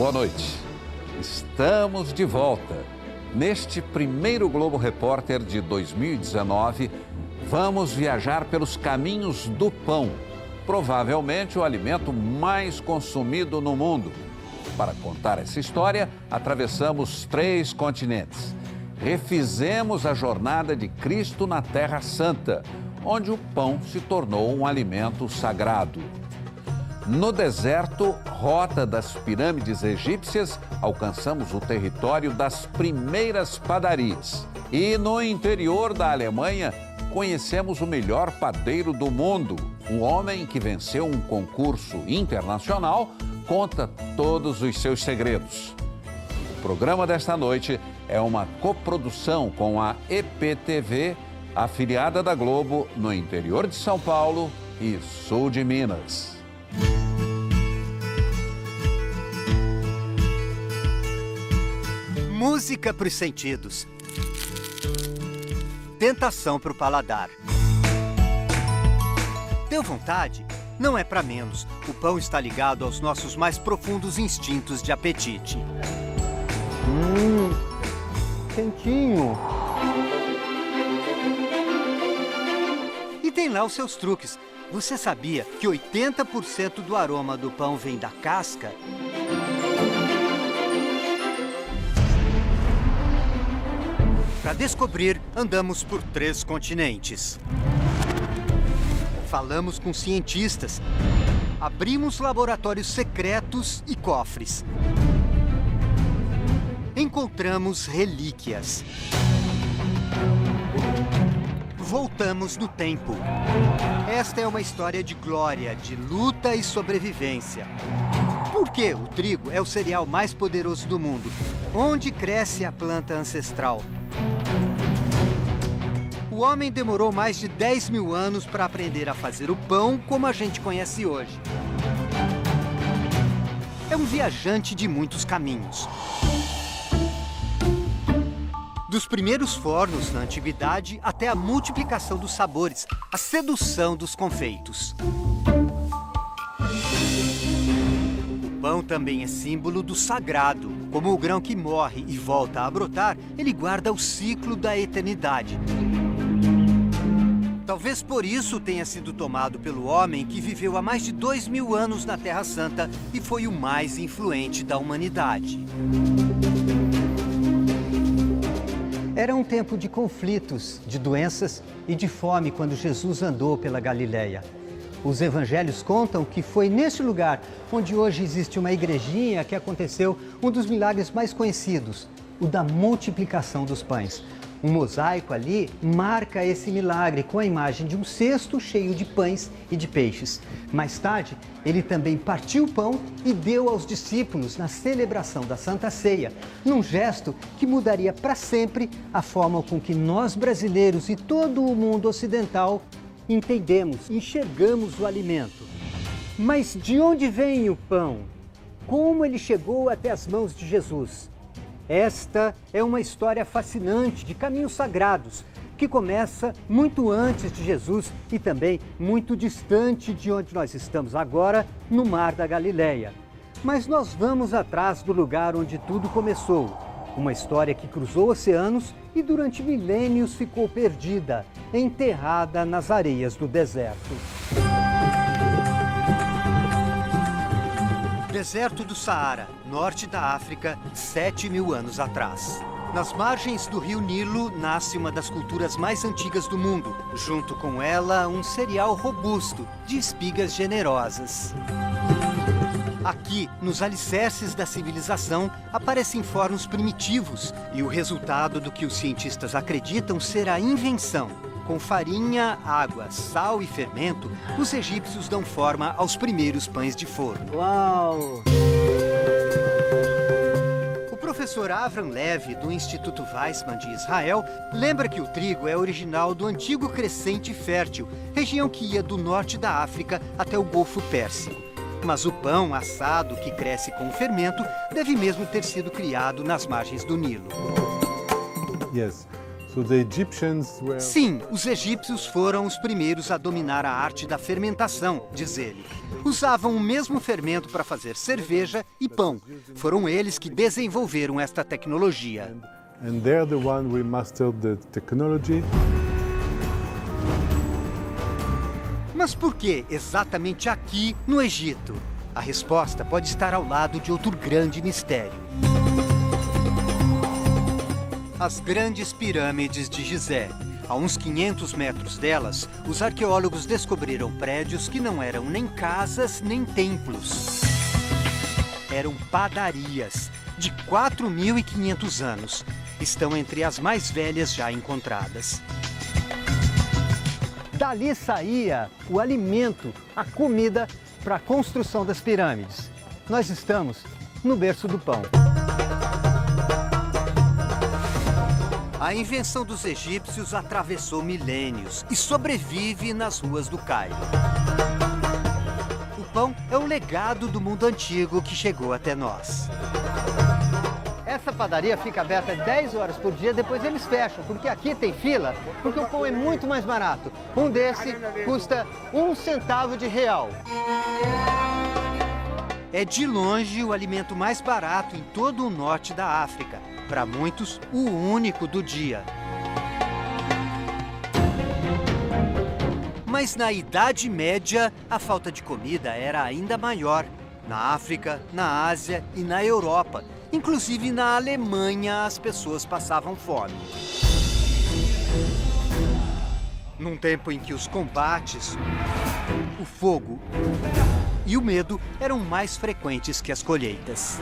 Boa noite. Estamos de volta. Neste primeiro Globo Repórter de 2019, vamos viajar pelos caminhos do pão, provavelmente o alimento mais consumido no mundo. Para contar essa história, atravessamos 3 continentes. Refizemos a jornada de Cristo na Terra Santa, onde o pão se tornou um alimento sagrado. No deserto, rota das pirâmides egípcias, alcançamos o território das primeiras padarias. E no interior da Alemanha, conhecemos o melhor padeiro do mundo. Um homem que venceu um concurso internacional conta todos os seus segredos. O programa desta noite é uma coprodução com a EPTV, afiliada da Globo no interior de São Paulo e sul de Minas. Música para os sentidos. Tentação para o paladar. Deu vontade? Não é para menos. O pão está ligado aos nossos mais profundos instintos de apetite. Quentinho. E tem lá os seus truques. Você sabia que 80% do aroma do pão vem da casca? Para descobrir, andamos por 3 continentes. Falamos com cientistas. Abrimos laboratórios secretos e cofres. Encontramos relíquias. Voltamos no tempo. Esta é uma história de glória, de luta e sobrevivência. Por que o trigo é o cereal mais poderoso do mundo? Onde cresce a planta ancestral? O homem demorou mais de 10 mil anos para aprender a fazer o pão como a gente conhece hoje. É um viajante de muitos caminhos. Dos primeiros fornos na antiguidade até a multiplicação dos sabores, a sedução dos confeitos. O pão também é símbolo do sagrado. Como o grão que morre e volta a brotar, ele guarda o ciclo da eternidade. Talvez por isso tenha sido tomado pelo homem que viveu há mais de 2 mil anos na Terra Santa e foi o mais influente da humanidade. Era um tempo de conflitos, de doenças e de fome quando Jesus andou pela Galileia. Os evangelhos contam que foi neste lugar onde hoje existe uma igrejinha que aconteceu um dos milagres mais conhecidos, o da multiplicação dos pães. Um mosaico ali marca esse milagre com a imagem de um cesto cheio de pães e de peixes. Mais tarde, ele também partiu o pão e deu aos discípulos na celebração da Santa Ceia, num gesto que mudaria para sempre a forma com que nós brasileiros e todo o mundo ocidental entendemos, enxergamos o alimento. Mas de onde vem o pão? Como ele chegou até as mãos de Jesus? Esta é uma história fascinante de caminhos sagrados, que começa muito antes de Jesus e também muito distante de onde nós estamos agora, no Mar da Galileia. Mas nós vamos atrás do lugar onde tudo começou. Uma história que cruzou oceanos e durante milênios ficou perdida, enterrada nas areias do deserto. Deserto do Saara, norte da África, 7 mil anos atrás. Nas margens do rio Nilo nasce uma das culturas mais antigas do mundo. Junto com ela, um cereal robusto, de espigas generosas. Aqui, nos alicerces da civilização, aparecem fornos primitivos e o resultado do que os cientistas acreditam ser a invenção. Com farinha, água, sal e fermento, os egípcios dão forma aos primeiros pães de forno. Uau! O professor Avram Levi, do Instituto Weizmann de Israel, lembra que o trigo é original do antigo Crescente Fértil, região que ia do norte da África até o Golfo Pérsico. Mas o pão assado que cresce com o fermento deve mesmo ter sido criado nas margens do Nilo. Yes. So the Egyptians were... Sim, os egípcios foram os primeiros a dominar a arte da fermentação, diz ele. Usavam o mesmo fermento para fazer cerveja e pão. Foram eles que desenvolveram esta tecnologia. And they're the one who mastered the technology. Mas por que exatamente aqui no Egito? A resposta pode estar ao lado de outro grande mistério. As grandes pirâmides de Gizé. A uns 500 metros delas, os arqueólogos descobriram prédios que não eram nem casas nem templos. Eram padarias de 4.500 anos. Estão entre as mais velhas já encontradas. Dali saía o alimento, a comida para a construção das pirâmides. Nós estamos no berço do pão. A invenção dos egípcios atravessou milênios e sobrevive nas ruas do Cairo. O pão é o legado do mundo antigo que chegou até nós. Essa padaria fica aberta 10 horas por dia, depois eles fecham, porque aqui tem fila, porque o pão é muito mais barato. Um desse custa 1 centavo de real. É de longe o alimento mais barato em todo o norte da África. Para muitos, o único do dia. Mas na Idade Média, a falta de comida era ainda maior. Na África, na Ásia e na Europa. Inclusive na Alemanha, as pessoas passavam fome. Num tempo em que os combates, o fogo e o medo eram mais frequentes que as colheitas.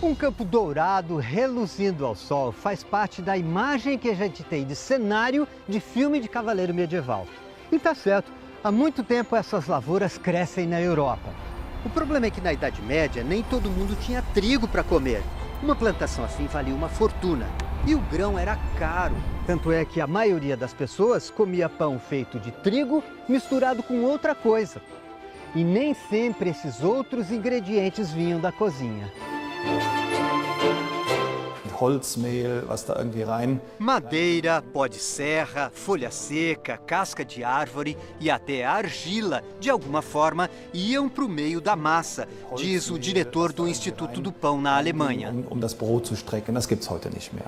Um campo dourado, reluzindo ao sol, faz parte da imagem que a gente tem de cenário de filme de cavaleiro medieval. E tá certo, há muito tempo essas lavouras crescem na Europa. O problema é que na Idade Média nem todo mundo tinha trigo para comer. Uma plantação assim valia uma fortuna. E o grão era caro. Tanto é que a maioria das pessoas comia pão feito de trigo misturado com outra coisa. E nem sempre esses outros ingredientes vinham da cozinha. Holzmehl, was da irgendwie rein. Madeira, pó de serra, folha seca, casca de árvore e até argila, de alguma forma, iam para o meio da massa, diz o diretor do Instituto do Pão na Alemanha. Um das Brot zu strecken, das gibt's heute nicht mehr.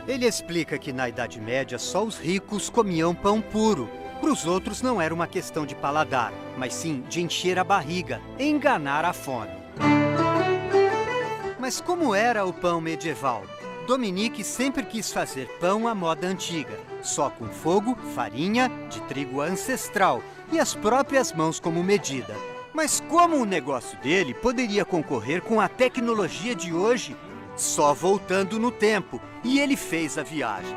Ele explica que na Idade Média só os ricos comiam pão puro. Para os outros não era uma questão de paladar, mas sim de encher a barriga, enganar a fome. Mas como era o pão medieval? Dominique sempre quis fazer pão à moda antiga, só com fogo, farinha, de trigo ancestral e as próprias mãos como medida. Mas como o negócio dele poderia concorrer com a tecnologia de hoje? Só voltando no tempo, e ele fez a viagem.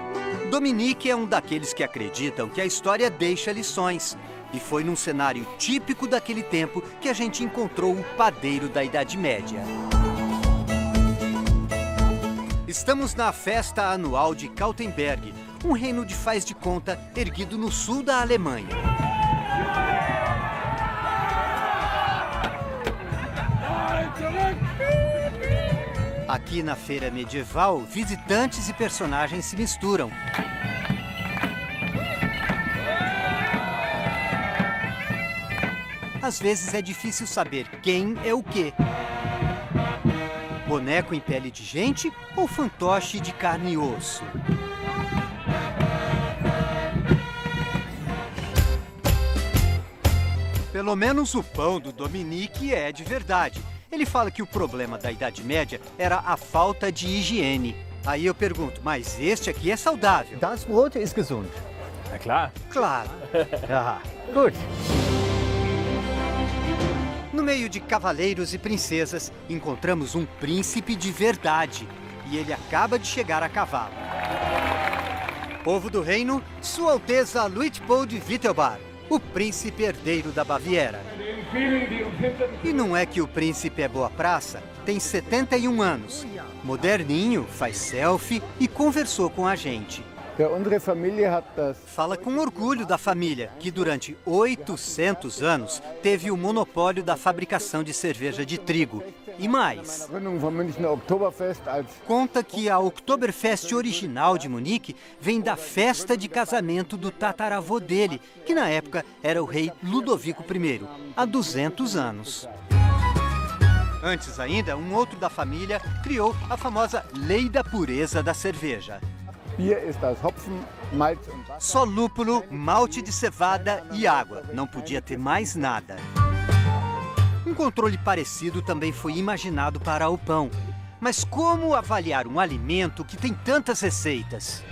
Dominique é um daqueles que acreditam que a história deixa lições. E foi num cenário típico daquele tempo que a gente encontrou o padeiro da Idade Média. Estamos na festa anual de Kautenberg, um reino de faz de conta erguido no sul da Alemanha. Aqui na feira medieval, visitantes e personagens se misturam. Às vezes é difícil saber quem é o quê. Boneco em pele de gente ou fantoche de carne e osso? Pelo menos o pão do Dominique é de verdade. Ele fala que o problema da Idade Média era a falta de higiene. Aí eu pergunto, mas este aqui é saudável? Das Brot ist gesund. Na klar. Claro. Ah, gut. No meio de cavaleiros e princesas, encontramos um príncipe de verdade. E ele acaba de chegar a cavalo. Povo do reino, Sua Alteza Luitpold Wittelbar, o príncipe herdeiro da Baviera. E não é que o príncipe é boa praça? Tem 71 anos. Moderninho, faz selfie e conversou com a gente. Unsere Familie hat das. Fala com orgulho da família, que durante 800 anos teve o monopólio da fabricação de cerveja de trigo. e mais. Gründung vom Münchner Oktoberfest als Conta que a Oktoberfest original de Munique vem da festa de casamento do tataravô dele, que na época era o rei Ludovico I, há 200 anos. Antes ainda, um outro da família criou a famosa Lei da Pureza da Cerveja. Bier ist das Hopfen, Malz und Wasser. Só lúpulo, malte de cevada e água. Não podia ter mais nada. Um controle parecido também foi imaginado para o pão. Mas como avaliar um alimento que tem tantas receitas?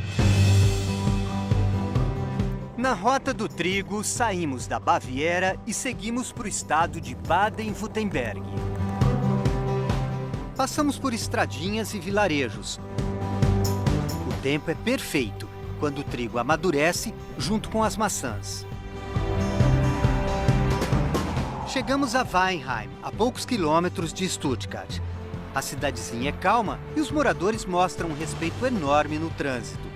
Na Rota do Trigo, saímos da Baviera e seguimos para o estado de Baden-Württemberg. Passamos por estradinhas e vilarejos. O tempo é perfeito, quando o trigo amadurece junto com as maçãs. Chegamos a Weinheim, a poucos quilômetros de Stuttgart. A cidadezinha é calma e os moradores mostram um respeito enorme no trânsito.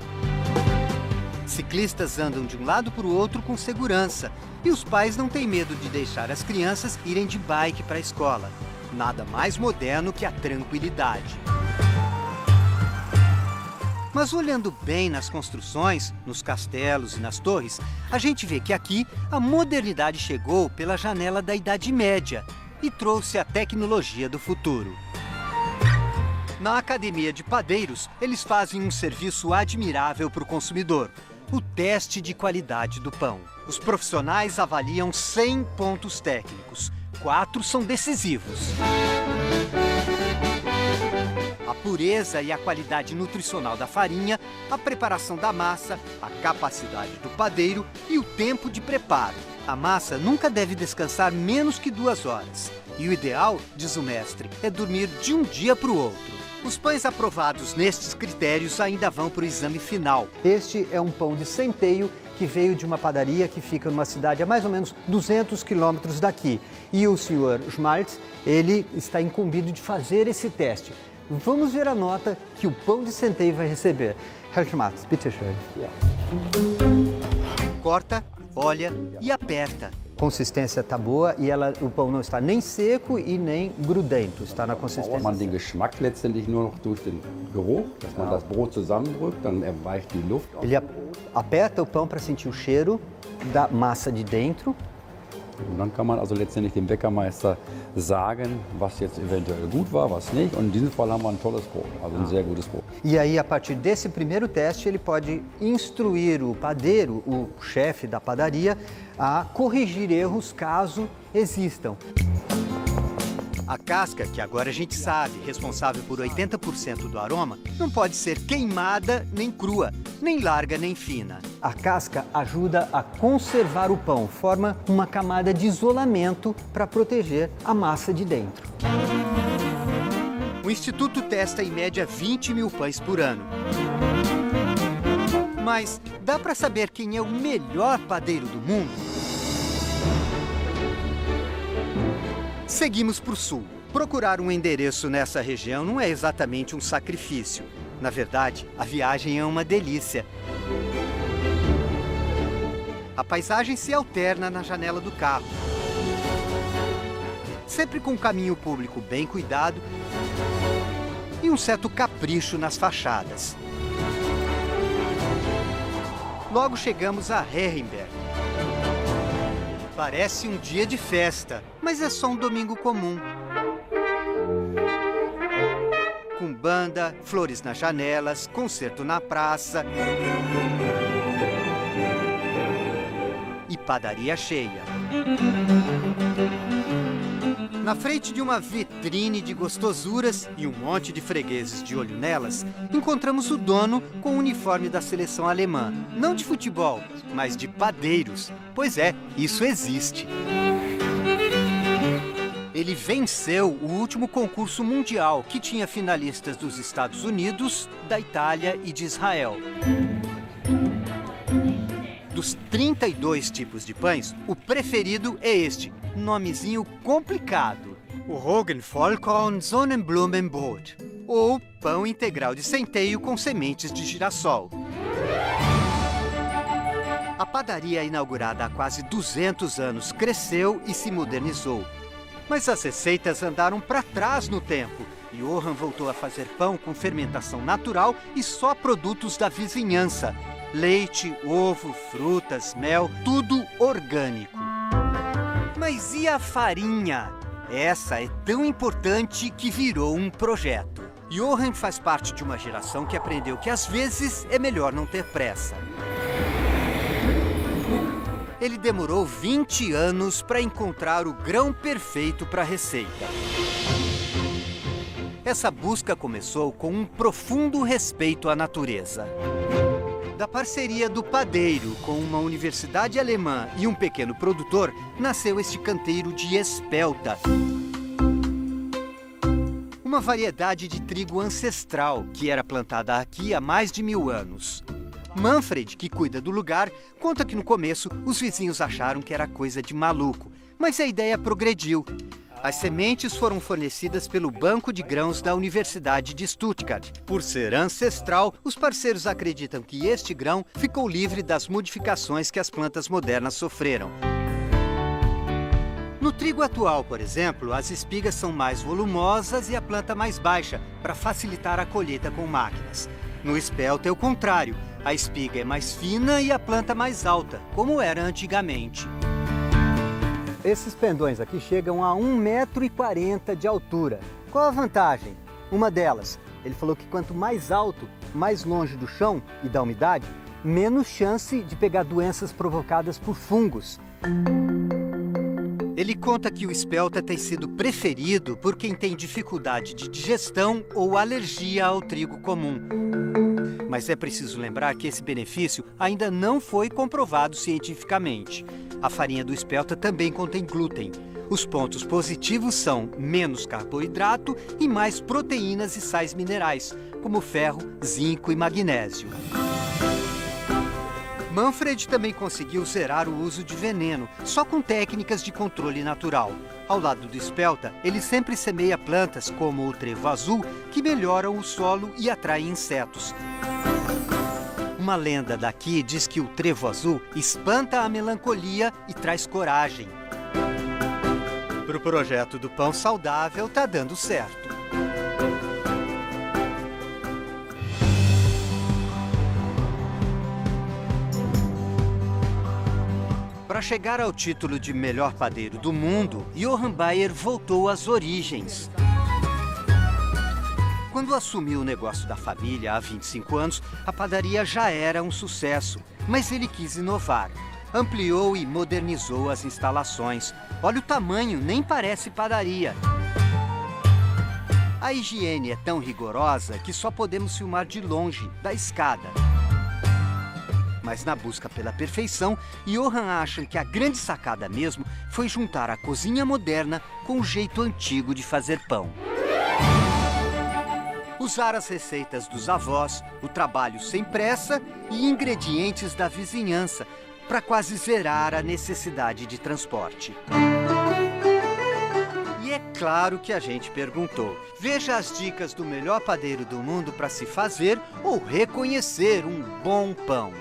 Ciclistas andam de um lado para o outro com segurança e os pais não têm medo de deixar as crianças irem de bike para a escola. Nada mais moderno que a tranquilidade. Mas olhando bem nas construções, nos castelos e nas torres, a gente vê que aqui a modernidade chegou pela janela da Idade Média e trouxe a tecnologia do futuro. Na Academia de Padeiros, eles fazem um serviço admirável para o consumidor: o teste de qualidade do pão. Os profissionais avaliam 100 pontos técnicos. 4 são decisivos: a pureza e a qualidade nutricional da farinha, a preparação da massa, a capacidade do padeiro e o tempo de preparo. A massa nunca deve descansar menos que 2 horas. E o ideal, diz o mestre, é dormir de um dia para o outro. Os pães aprovados nestes critérios ainda vão para o exame final. Este é um pão de centeio que veio de uma padaria que fica numa cidade a mais ou menos 200 quilômetros daqui. E o senhor Schmaltz, ele está incumbido de fazer esse teste. Vamos ver a nota que o pão de centeio vai receber. Herr Schmaltz, bitte schön. Corta, olha e aperta. A consistência está boa e o pão não está nem seco e nem grudento, está na consistência. Man den Geschmack letztendlich nur noch durch den Geruch, dass man das Brot zusammendrückt, dann erweicht die Luft. Ele aperta o pão para sentir o cheiro da massa de dentro. Und dann kann man also letztendlich dem Bäckermeister sagen, was jetzt eventuell gut war, was nicht. Und in diesem Fall haben wir ein tolles Brot, also ein sehr gutes Brot. E aí, a partir desse primeiro teste, ele pode instruir o padeiro, o chefe da padaria, a corrigir erros caso existam. A casca, que agora a gente sabe, responsável por 80% do aroma, não pode ser queimada nem crua, nem larga nem fina. A casca ajuda a conservar o pão, forma uma camada de isolamento para proteger a massa de dentro. O Instituto testa em média 20 mil pães por ano. Mas dá para saber quem é o melhor padeiro do mundo? Seguimos para o sul. Procurar um endereço nessa região não é exatamente um sacrifício. Na verdade, a viagem é uma delícia. A paisagem se alterna na janela do carro. Sempre com um caminho público bem cuidado e um certo capricho nas fachadas. Logo chegamos a Herrenberg. Parece um dia de festa, mas é só um domingo comum. Com banda, flores nas janelas, concerto na praça e padaria cheia. Na frente de uma vitrine de gostosuras e um monte de fregueses de olho nelas, encontramos o dono com o uniforme da seleção alemã. Não de futebol, mas de padeiros. Pois é, isso existe. Ele venceu o último concurso mundial, que tinha finalistas dos Estados Unidos, da Itália e de Israel. Dos 32 tipos de pães, o preferido é este, nomezinho complicado: o Roggenvollkorn Sonnenblumenbrot, ou pão integral de centeio com sementes de girassol. A padaria, inaugurada há quase 200 anos, cresceu e se modernizou. Mas as receitas andaram para trás no tempo. Johann voltou a fazer pão com fermentação natural e só produtos da vizinhança. Leite, ovo, frutas, mel, tudo orgânico. Mas e a farinha? Essa é tão importante que virou um projeto. Johann faz parte de uma geração que aprendeu que às vezes é melhor não ter pressa. Ele demorou 20 anos para encontrar o grão perfeito para a receita. Essa busca começou com um profundo respeito à natureza. Da parceria do padeiro com uma universidade alemã e um pequeno produtor, nasceu este canteiro de espelta. Uma variedade de trigo ancestral que era plantada aqui há mais de 1000 anos. Manfred, que cuida do lugar, conta que no começo os vizinhos acharam que era coisa de maluco, mas a ideia progrediu. As sementes foram fornecidas pelo Banco de Grãos da Universidade de Stuttgart. Por ser ancestral, os parceiros acreditam que este grão ficou livre das modificações que as plantas modernas sofreram. No trigo atual, por exemplo, as espigas são mais volumosas e a planta mais baixa, para facilitar a colheita com máquinas. No espelta é o contrário. A espiga é mais fina e a planta mais alta, como era antigamente. Esses pendões aqui chegam a 1,40 m de altura. Qual a vantagem? Uma delas, ele falou que quanto mais alto, mais longe do chão e da umidade, menos chance de pegar doenças provocadas por fungos. Ele conta que o espelta tem sido preferido por quem tem dificuldade de digestão ou alergia ao trigo comum. Mas é preciso lembrar que esse benefício ainda não foi comprovado cientificamente. A farinha do espelta também contém glúten. Os pontos positivos são menos carboidrato e mais proteínas e sais minerais, como ferro, zinco e magnésio. Manfred também conseguiu zerar o uso de veneno, só com técnicas de controle natural. Ao lado do espelta, ele sempre semeia plantas como o trevo azul, que melhoram o solo e atraem insetos. Uma lenda daqui diz que o trevo azul espanta a melancolia e traz coragem. Para o projeto do pão saudável, tá dando certo. Para chegar ao título de melhor padeiro do mundo, Johann Bayer voltou às origens. Quando assumiu o negócio da família há 25 anos, a padaria já era um sucesso, mas ele quis inovar. Ampliou e modernizou as instalações. Olha o tamanho, nem parece padaria. A higiene é tão rigorosa que só podemos filmar de longe, da escada. Mas na busca pela perfeição, Johann acha que a grande sacada mesmo foi juntar a cozinha moderna com o jeito antigo de fazer pão. Usar as receitas dos avós, o trabalho sem pressa e ingredientes da vizinhança, para quase zerar a necessidade de transporte. E é claro que a gente perguntou. Veja as dicas do melhor padeiro do mundo para se fazer ou reconhecer um bom pão.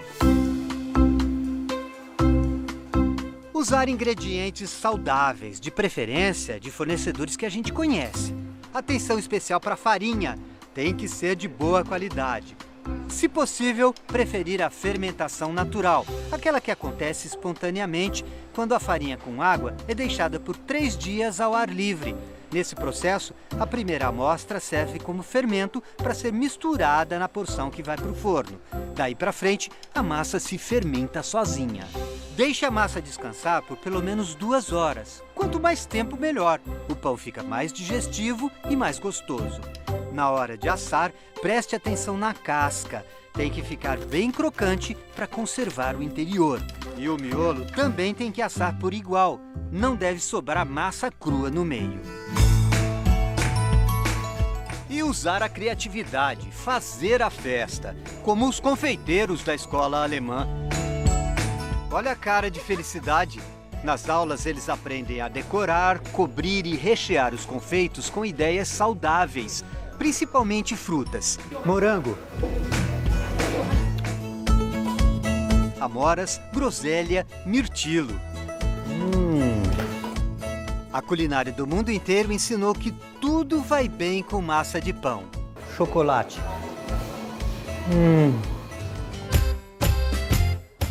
Usar ingredientes saudáveis, de preferência de fornecedores que a gente conhece. Atenção especial para a farinha, tem que ser de boa qualidade. Se possível, preferir a fermentação natural, aquela que acontece espontaneamente quando a farinha com água é deixada por 3 dias ao ar livre. Nesse processo, a primeira amostra serve como fermento para ser misturada na porção que vai para o forno. Daí para frente, a massa se fermenta sozinha. Deixe a massa descansar por pelo menos 2 horas. Quanto mais tempo, melhor. O pão fica mais digestivo e mais gostoso. Na hora de assar, preste atenção na casca. Tem que ficar bem crocante para conservar o interior. E o miolo também tem que assar por igual. Não deve sobrar massa crua no meio. E usar a criatividade, fazer a festa, como os confeiteiros da escola alemã. Olha a cara de felicidade. Nas aulas eles aprendem a decorar, cobrir e rechear os confeitos com ideias saudáveis, principalmente frutas. Morango. Amoras, groselha, mirtilo. A culinária do mundo inteiro ensinou que tudo vai bem com massa de pão. Chocolate.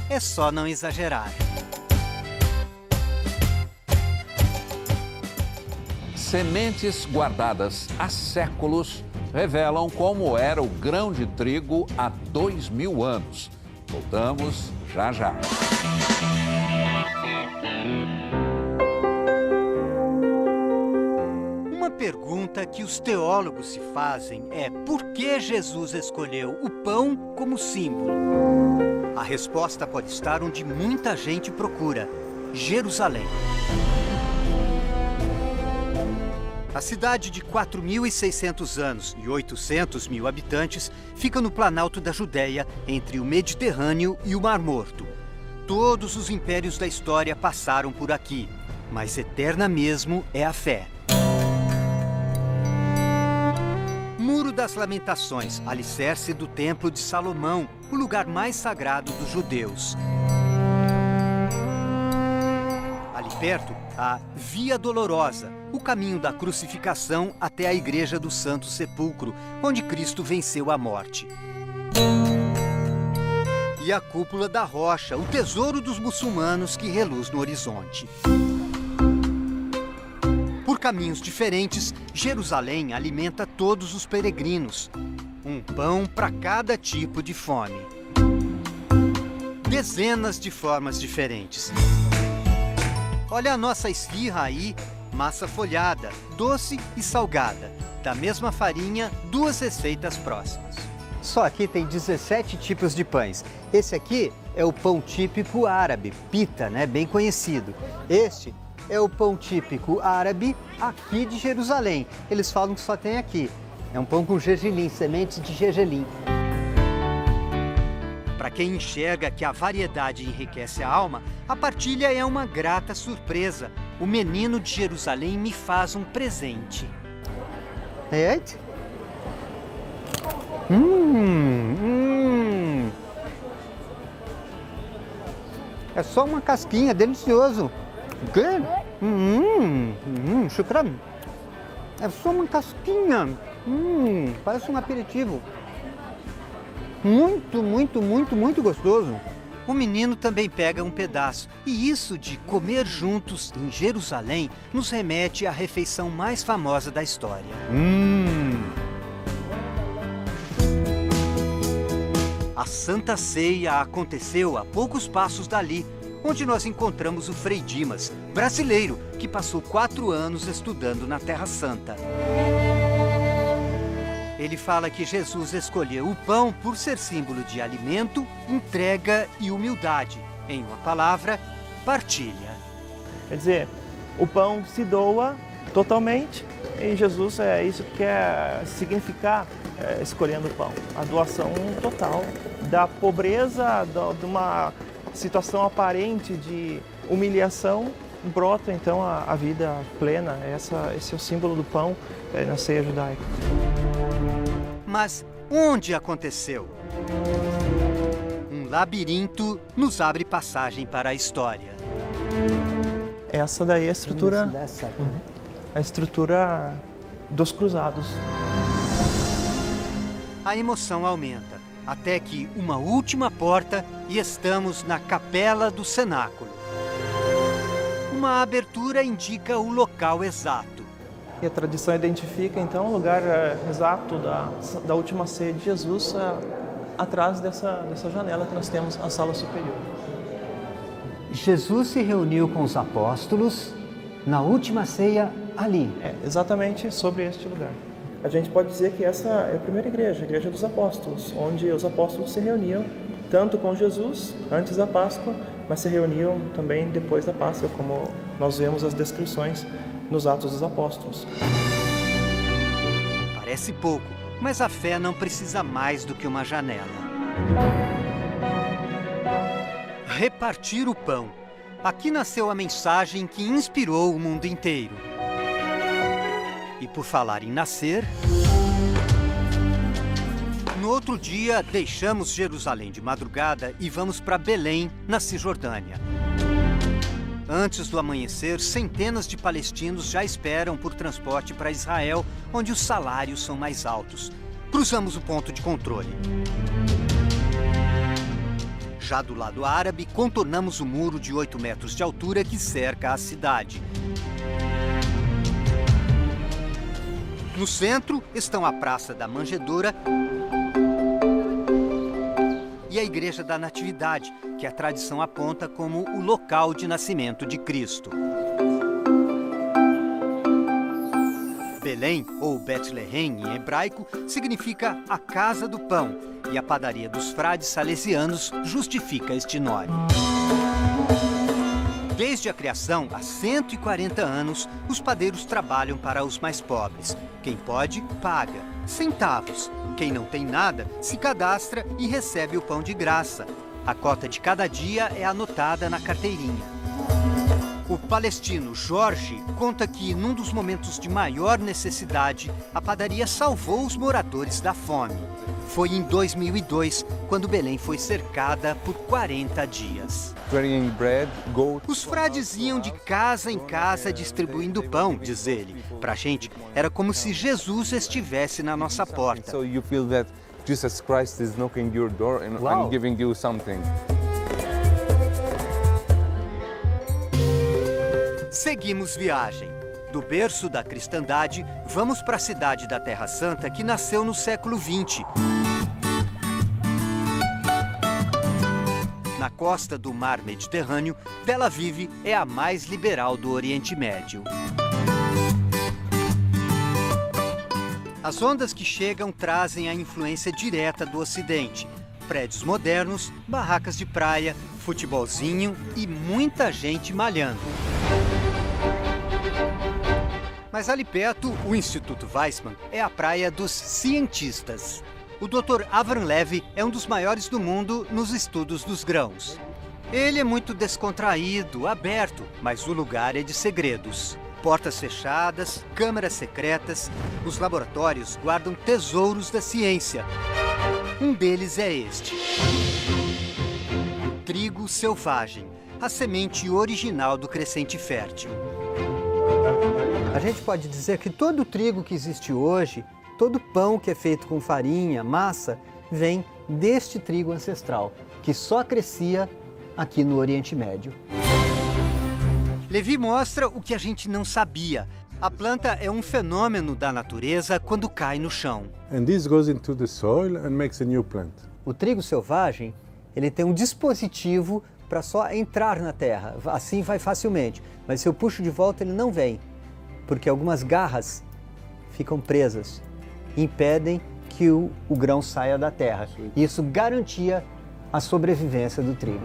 É só não exagerar. Sementes guardadas há séculos revelam como era o grão de trigo há 2000 anos. Voltamos já já. Uma pergunta que os teólogos se fazem é por que Jesus escolheu o pão como símbolo? A resposta pode estar onde muita gente procura: Jerusalém. A cidade de 4.600 anos e 800 mil habitantes fica no Planalto da Judéia, entre o Mediterrâneo e o Mar Morto. Todos os impérios da história passaram por aqui, mas eterna mesmo é a fé. Muro das Lamentações, alicerce do Templo de Salomão, o lugar mais sagrado dos judeus. Ali perto, a Via Dolorosa, o caminho da crucificação até a Igreja do Santo Sepulcro, onde Cristo venceu a morte. E a Cúpula da Rocha, o tesouro dos muçulmanos que reluz no horizonte. Por caminhos diferentes, Jerusalém alimenta todos os peregrinos. Um pão para cada tipo de fome. Dezenas de formas diferentes. Olha a nossa esfirra aí, massa folhada, doce e salgada. Da mesma farinha, 2 receitas próximas. Só aqui tem 17 tipos de pães. Esse aqui é o pão típico árabe, pita, né? Bem conhecido. Este é o pão típico árabe aqui de Jerusalém. Eles falam que só tem aqui. É um pão com gergelim, sementes de gergelim. Para quem enxerga que a variedade enriquece a alma, a partilha é uma grata surpresa. O menino de Jerusalém me faz um presente. Eita! É só uma casquinha, delicioso. O quê? Shukran. É só uma casquinha. Parece um aperitivo. Muito, muito, muito, muito gostoso. O menino também pega um pedaço. E isso de comer juntos em Jerusalém nos remete à refeição mais famosa da história. A Santa Ceia aconteceu a poucos passos dali, onde nós encontramos o Frei Dimas, brasileiro, que passou 4 anos estudando na Terra Santa. Ele fala que Jesus escolheu o pão por ser símbolo de alimento, entrega e humildade. Em uma palavra, partilha. Quer dizer, o pão se doa totalmente e Jesus é isso que quer significar escolhendo o pão. A doação total da pobreza, de uma situação aparente de humilhação, brota então a vida plena. Esse é o símbolo do pão na ceia judaica. Mas onde aconteceu? Um labirinto nos abre passagem para a história. Essa daí é a estrutura dos cruzados. A emoção aumenta, até que uma última porta e estamos na Capela do Cenáculo. Uma abertura indica o local exato. E a tradição identifica, então, o lugar exato da última ceia de Jesus, atrás dessa janela que nós temos, a sala superior. Jesus se reuniu com os apóstolos na última ceia ali. Exatamente sobre este lugar. A gente pode dizer que essa é a primeira igreja, a igreja dos apóstolos, onde os apóstolos se reuniam tanto com Jesus antes da Páscoa, mas se reuniam também depois da Páscoa, como nós vemos as descrições nos Atos dos Apóstolos. Parece pouco, mas a fé não precisa mais do que uma janela. Repartir o pão. Aqui nasceu a mensagem que inspirou o mundo inteiro. E por falar em nascer, no outro dia deixamos Jerusalém de madrugada e vamos para Belém, na Cisjordânia. Antes do amanhecer, centenas de palestinos já esperam por transporte para Israel, onde os salários são mais altos. Cruzamos o ponto de controle. Já do lado árabe, contornamos o muro de 8 metros de altura que cerca a cidade. No centro estão a Praça da Manjedoura e a Igreja da Natividade, que a tradição aponta como o local de nascimento de Cristo. Belém, ou Bethlehem em hebraico, significa a casa do pão, e a padaria dos frades salesianos justifica este nome. Desde a criação, há 140 anos, os padeiros trabalham para os mais pobres. Quem pode, paga. Centavos. Quem não tem nada, se cadastra e recebe o pão de graça. A cota de cada dia é anotada na carteirinha. O palestino Jorge conta que, num dos momentos de maior necessidade, a padaria salvou os moradores da fome. Foi em 2002, quando Belém foi cercada por 40 dias. Os frades iam de casa em casa distribuindo pão, diz ele. Pra gente, era como se Jesus estivesse na nossa porta. So you feel that Jesus Christ is knocking your door and giving you something. Seguimos viagem. Do berço da cristandade, vamos para a cidade da Terra Santa, que nasceu no século XX. Na costa do mar Mediterrâneo, Tel Aviv é a mais liberal do Oriente Médio. As ondas que chegam trazem a influência direta do Ocidente. Prédios modernos, barracas de praia, futebolzinho e muita gente malhando. Mas ali perto, o Instituto Weizmann é a praia dos cientistas. O Dr. Avram Levi é um dos maiores do mundo nos estudos dos grãos. Ele é muito descontraído, aberto, mas o lugar é de segredos. Portas fechadas, câmeras secretas, os laboratórios guardam tesouros da ciência. Um deles é este. O trigo selvagem, a semente original do crescente fértil. A gente pode dizer que todo o trigo que existe hoje, todo pão que é feito com farinha, massa, vem deste trigo ancestral, que só crescia aqui no Oriente Médio. Levi mostra o que a gente não sabia. A planta é um fenômeno da natureza quando cai no chão. And this goes into the soil and makes a new plant. O trigo selvagem, ele tem um dispositivo para só entrar na terra, assim vai facilmente. Mas se eu puxo de volta, ele não vem, porque algumas garras ficam presas e impedem que o grão saia da terra. Isso garantia a sobrevivência do trigo.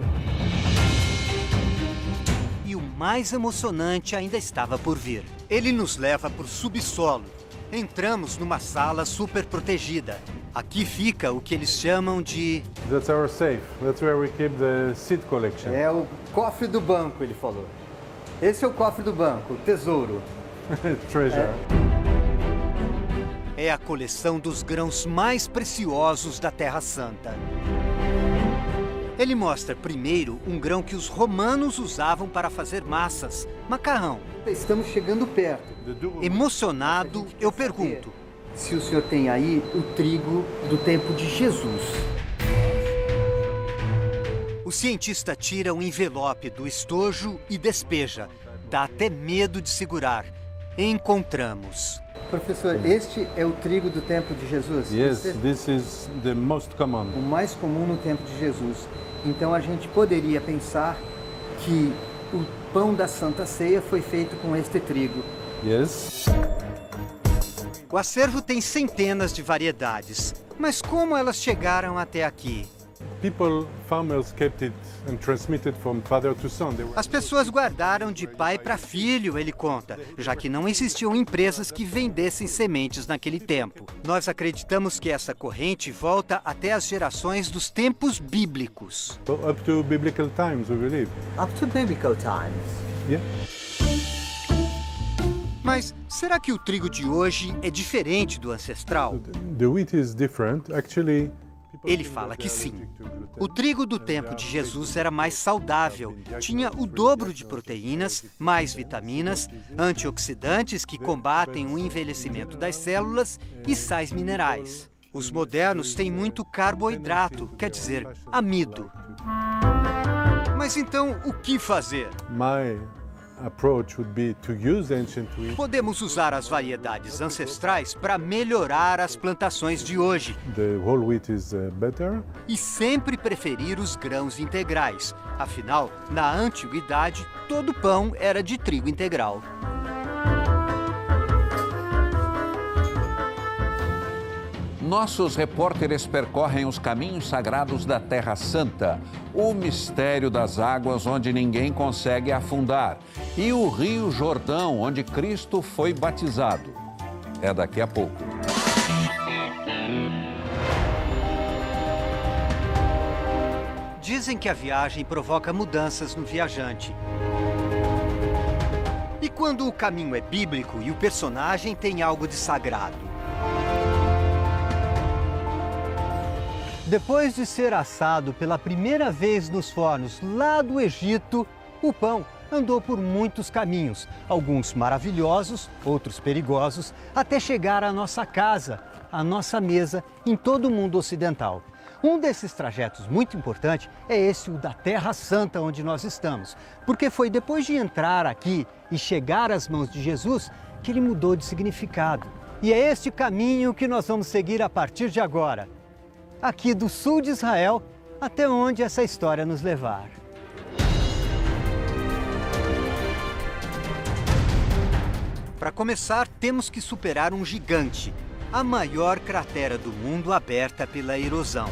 E o mais emocionante ainda estava por vir. Ele nos leva para o subsolo. Entramos numa sala super protegida. Aqui fica o que eles chamam de... That's our safe. That's where we keep the seed collection. É o cofre do banco, ele falou. Esse é o cofre do banco, o tesouro. Treasure. É a coleção dos grãos mais preciosos da Terra Santa. Ele mostra primeiro um grão que os romanos usavam para fazer massas, macarrão. Estamos chegando perto. Emocionado, eu pergunto: se o senhor tem aí o trigo do tempo de Jesus. O cientista tira um envelope do estojo e despeja. Dá até medo de segurar. Encontramos. Professor, este é o trigo do tempo de Jesus? Yes, this is the most common. O mais comum no tempo de Jesus. Então a gente poderia pensar que o pão da Santa Ceia foi feito com este trigo. Yes. O acervo tem centenas de variedades. Mas como elas chegaram até aqui? Farmers kept it and transmitted from father to son. As pessoas guardaram de pai para filho, ele conta, já que não existiam empresas que vendessem sementes naquele tempo. Nós acreditamos que essa corrente volta até as gerações dos tempos bíblicos. Up to biblical times, we believe. Up to biblical times. Yeah. Mas será que o trigo de hoje é diferente do ancestral? The wheat is different. Actually, Ele fala que sim. O trigo do tempo de Jesus era mais saudável, tinha o dobro de proteínas, mais vitaminas, antioxidantes que combatem o envelhecimento das células e sais minerais. Os modernos têm muito carboidrato, quer dizer, amido. Mas então, o que fazer? Podemos usar as variedades ancestrais para melhorar as plantações de hoje. E sempre preferir os grãos integrais. Afinal, na antiguidade, todo pão era de trigo integral. Nossos repórteres percorrem os caminhos sagrados da Terra Santa, o mistério das águas onde ninguém consegue afundar e o Rio Jordão, onde Cristo foi batizado. É daqui a pouco. Dizem que a viagem provoca mudanças no viajante. E quando o caminho é bíblico e o personagem tem algo de sagrado? Depois de ser assado pela primeira vez nos fornos lá do Egito, o pão andou por muitos caminhos, alguns maravilhosos, outros perigosos, até chegar à nossa casa, à nossa mesa em todo o mundo ocidental. Um desses trajetos muito importante é esse, o da Terra Santa, onde nós estamos, porque foi depois de entrar aqui e chegar às mãos de Jesus que ele mudou de significado. E é este caminho que nós vamos seguir a partir de agora, aqui do sul de Israel, até onde essa história nos levar. Para começar, temos que superar um gigante, a maior cratera do mundo aberta pela erosão.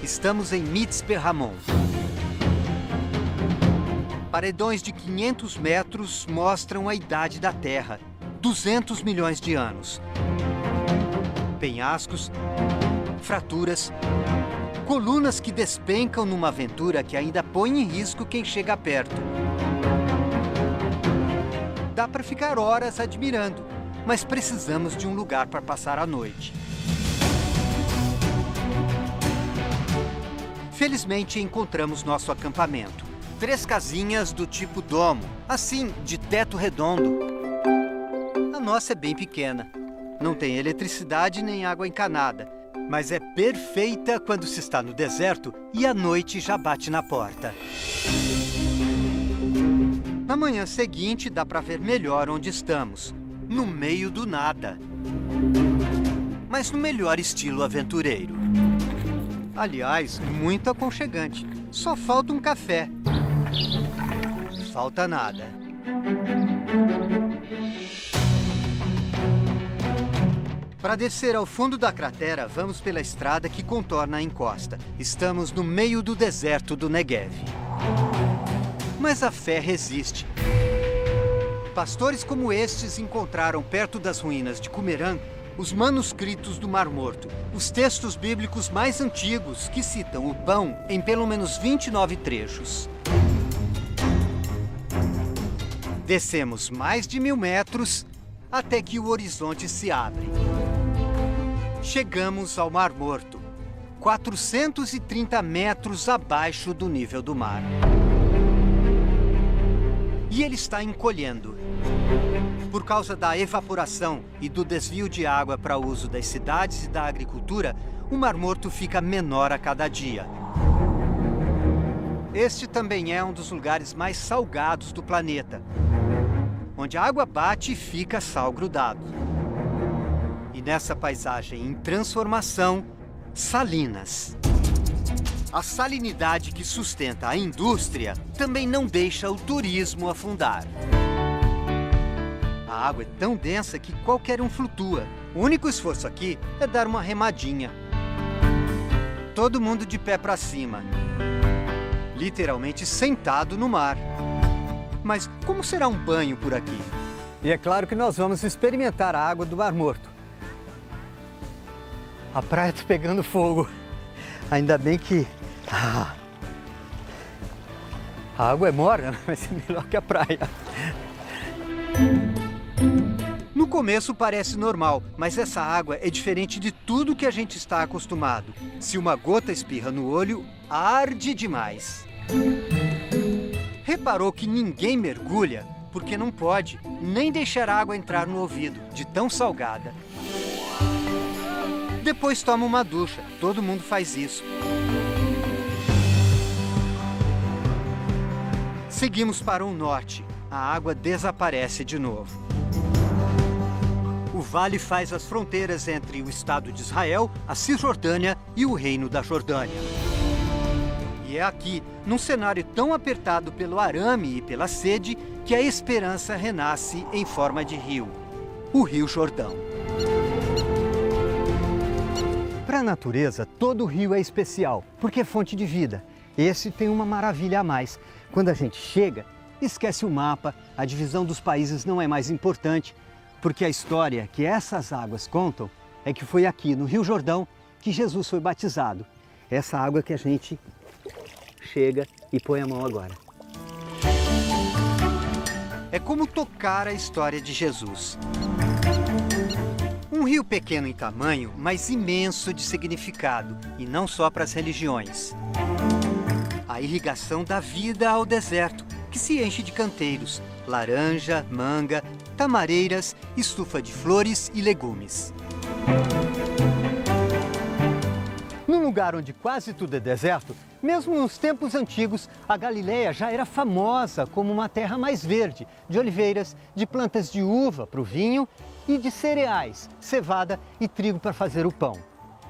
Estamos em Mitzpe Ramon. Paredões de 500 metros mostram a idade da Terra, 200 milhões de anos. Penhascos, fraturas, colunas que despencam numa aventura que ainda põe em risco quem chega perto. Dá para ficar horas admirando, mas precisamos de um lugar para passar a noite. Felizmente encontramos nosso acampamento. 3 casinhas do tipo domo, assim, de teto redondo. A nossa é bem pequena. Não tem eletricidade nem água encanada, mas é perfeita quando se está no deserto e a noite já bate na porta. Na manhã seguinte dá para ver melhor onde estamos, no meio do nada. Mas no melhor estilo aventureiro. Aliás, muito aconchegante. Só falta um café. Falta nada. Para descer ao fundo da cratera, vamos pela estrada que contorna a encosta. Estamos no meio do deserto do Negev. Mas a fé resiste. Pastores como estes encontraram perto das ruínas de Qumran os manuscritos do Mar Morto, os textos bíblicos mais antigos que citam o pão em pelo menos 29 trechos. Descemos mais de 1000 metros até que o horizonte se abre. Chegamos ao Mar Morto, 430 metros abaixo do nível do mar. E ele está encolhendo. Por causa da evaporação e do desvio de água para o uso das cidades e da agricultura, o Mar Morto fica menor a cada dia. Este também é um dos lugares mais salgados do planeta, onde a água bate e fica sal grudado. E nessa paisagem em transformação, salinas. A salinidade que sustenta a indústria também não deixa o turismo afundar. A água é tão densa que qualquer um flutua. O único esforço aqui é dar uma remadinha. Todo mundo de pé para cima. Literalmente sentado no mar. Mas como será um banho por aqui? E é claro que nós vamos experimentar a água do Mar Morto. A praia está pegando fogo. Ainda bem que a água é morna, vai ser melhor que a praia. No No começo parece normal, mas essa água é diferente de tudo que a gente está acostumado. Se uma gota espirra no olho, arde demais. Reparou que ninguém mergulha porque não pode nem deixar a água entrar no ouvido, de tão salgada. Depois toma uma ducha, todo mundo faz isso. Seguimos para o norte, a água desaparece de novo. O vale faz as fronteiras entre o Estado de Israel, a Cisjordânia e o Reino da Jordânia. E é aqui, num cenário tão apertado pelo arame e pela sede, que a esperança renasce em forma de rio, o Rio Jordão. Para a natureza, todo rio é especial, porque é fonte de vida. Esse tem uma maravilha a mais. Quando a gente chega, esquece o mapa, a divisão dos países não é mais importante, porque a história que essas águas contam é que foi aqui, no Rio Jordão, que Jesus foi batizado. Essa água que a gente chega e põe a mão agora. É como tocar a história de Jesus. Um rio pequeno em tamanho, mas imenso de significado, e não só para as religiões. A irrigação dá vida ao deserto, que se enche de canteiros, laranja, manga, tamareiras, estufa de flores e legumes. Num lugar onde quase tudo é deserto, mesmo nos tempos antigos, a Galileia já era famosa como uma terra mais verde, de oliveiras, de plantas de uva para o vinho e de cereais, cevada e trigo para fazer o pão.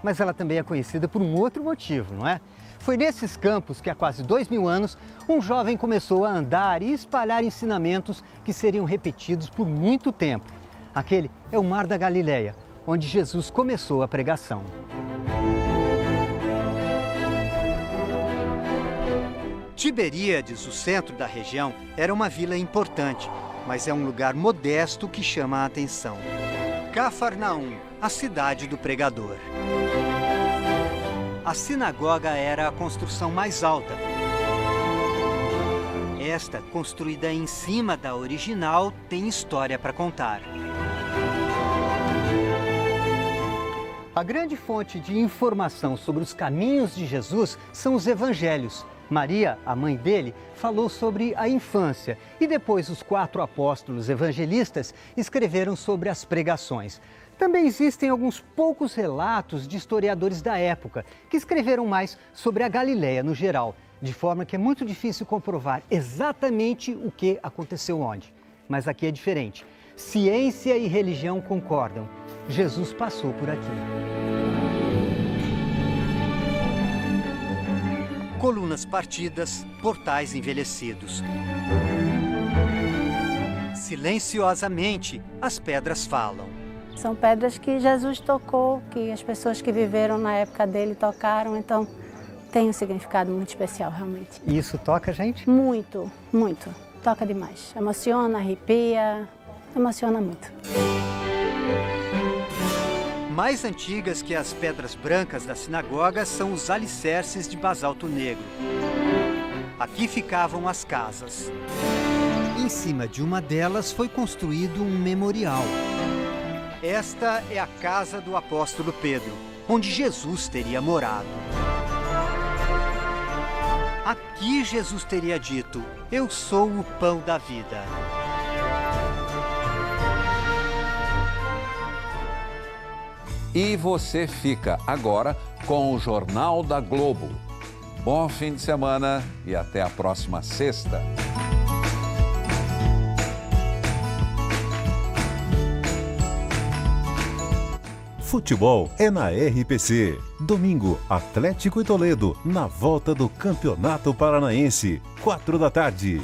Mas ela também é conhecida por um outro motivo, não é? Foi nesses campos que há quase 2000 anos, um jovem começou a andar e espalhar ensinamentos que seriam repetidos por muito tempo. Aquele é o Mar da Galileia, onde Jesus começou a pregação. Tiberíades, o centro da região, era uma vila importante, mas é um lugar modesto que chama a atenção. Cafarnaum, a cidade do pregador. A sinagoga era a construção mais alta. Esta, construída em cima da original, tem história para contar. A grande fonte de informação sobre os caminhos de Jesus são os evangelhos. Maria, a mãe dele, falou sobre a infância e depois os 4 apóstolos evangelistas escreveram sobre as pregações. Também existem alguns poucos relatos de historiadores da época que escreveram mais sobre a Galileia no geral, de forma que é muito difícil comprovar exatamente o que aconteceu onde. Mas aqui é diferente. Ciência e religião concordam. Jesus passou por aqui. Colunas partidas, portais envelhecidos. Silenciosamente, as pedras falam. São pedras que Jesus tocou, que as pessoas que viveram na época dele tocaram, então tem um significado muito especial, realmente. E isso toca a gente? Muito, muito. Toca demais. Emociona, arrepia, emociona muito. Mais antigas que as pedras brancas da sinagoga são os alicerces de basalto negro. Aqui ficavam as casas. Em cima de uma delas foi construído um memorial. Esta é a casa do apóstolo Pedro, onde Jesus teria morado. Aqui Jesus teria dito: "Eu sou o pão da vida." E você fica agora com o Jornal da Globo. Bom fim de semana e até a próxima sexta. Futebol é na RPC. Domingo, Atlético e Toledo, na volta do Campeonato Paranaense, 4 da tarde.